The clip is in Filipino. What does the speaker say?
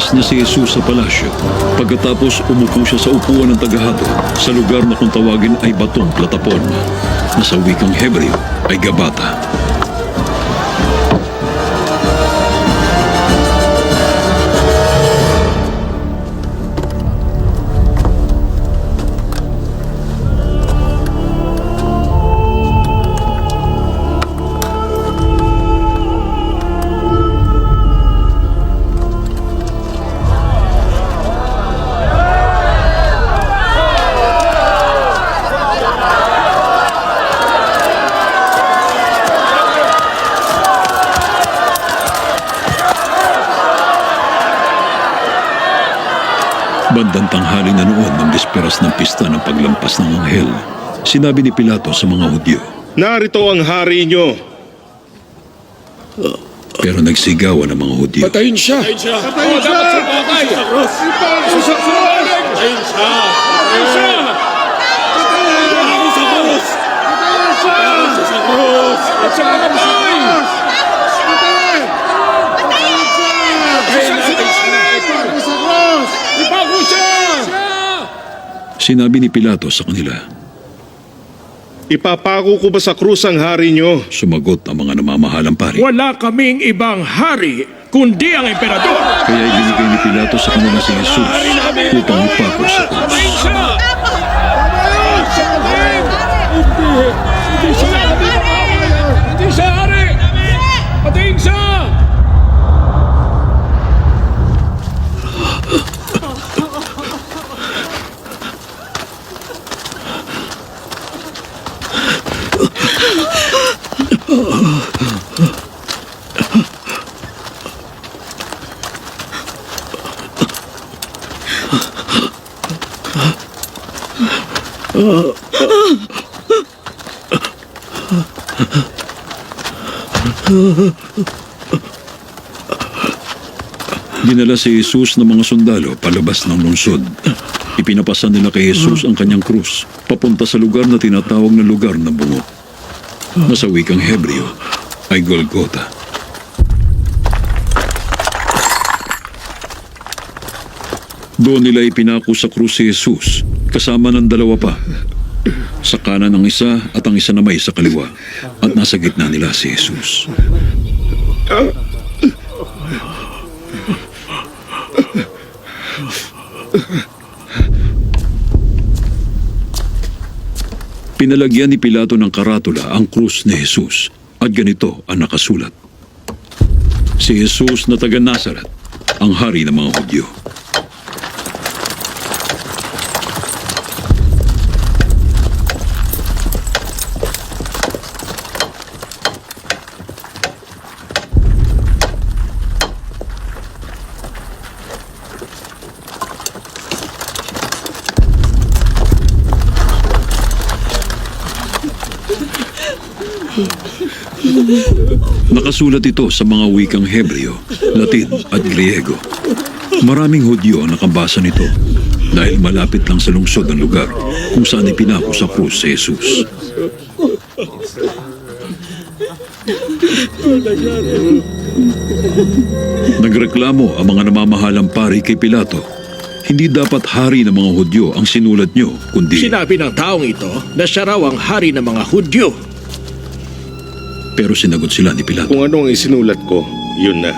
Lumabas na si Jesus sa palasyo. Pagkatapos umupo siya sa upuan ng tagahado sa lugar na kung tawagin ay batong plataporma, na sa wikang Hebreo ay Gabata. Bandang tanghali na noon ng bisperas ng pista ng paglampas ng anghel, sinabi ni Pilato sa mga Hudyo, "Narito ang hari nyo." pero nagsigawan ng mga Hudyo. Patayin siya! Patayin siya! Dapat sa bagay! Patayin siya! Patayin siya! Patayin siya! Sa krus! Patayin siya sa krus! At siya patay! Ipago siya! Sinabi ni Pilato sa kanila. Ipapako ko ba sa krus ang hari nyo? Sumagot ang mga namamahalang pari. Wala kaming ibang hari kundi ang emperador! Kaya ibinigay ni Pilato sa kanila si Jesus upang ipako sa krus. Patayin siya! Hindi siya hari! Hindi siya hari! Patayin siya! Dinala si Jesus ng mga sundalo palabas ng lungsod. Ipinapasan nila kay Jesus ang kanyang krus papunta sa lugar na tinatawag na lugar ng bungo, na sa wikang Hebreo ay Golgota. Doon nila ipinako sa krus si Jesus kasama ng dalawa pa, sa kanan ng isa at ang isa namay sa kaliwa, at nasa gitna nila si Jesus. Pinalagyan ni Pilato ng karatula ang krus ni Jesus at ganito ang nakasulat: Si Jesus na taga Nazaret, ang hari ng mga Hudyo. Nakasulat ito sa mga wikang Hebreo, Latin at Griego. Maraming Hudyo ang nakabasa nito dahil malapit lang sa lungsod ang lugar kung saan ipinako sa krus si Jesus. Nagreklamo ang mga namamahalang pari kay Pilato. Hindi dapat hari ng mga Hudyo ang sinulat nyo, kundi... Sinabi ng taong ito na siya raw ang hari ng mga Hudyo. Pero sinagot sila ni Pilato. Kung ano ang isinulat ko, yun na.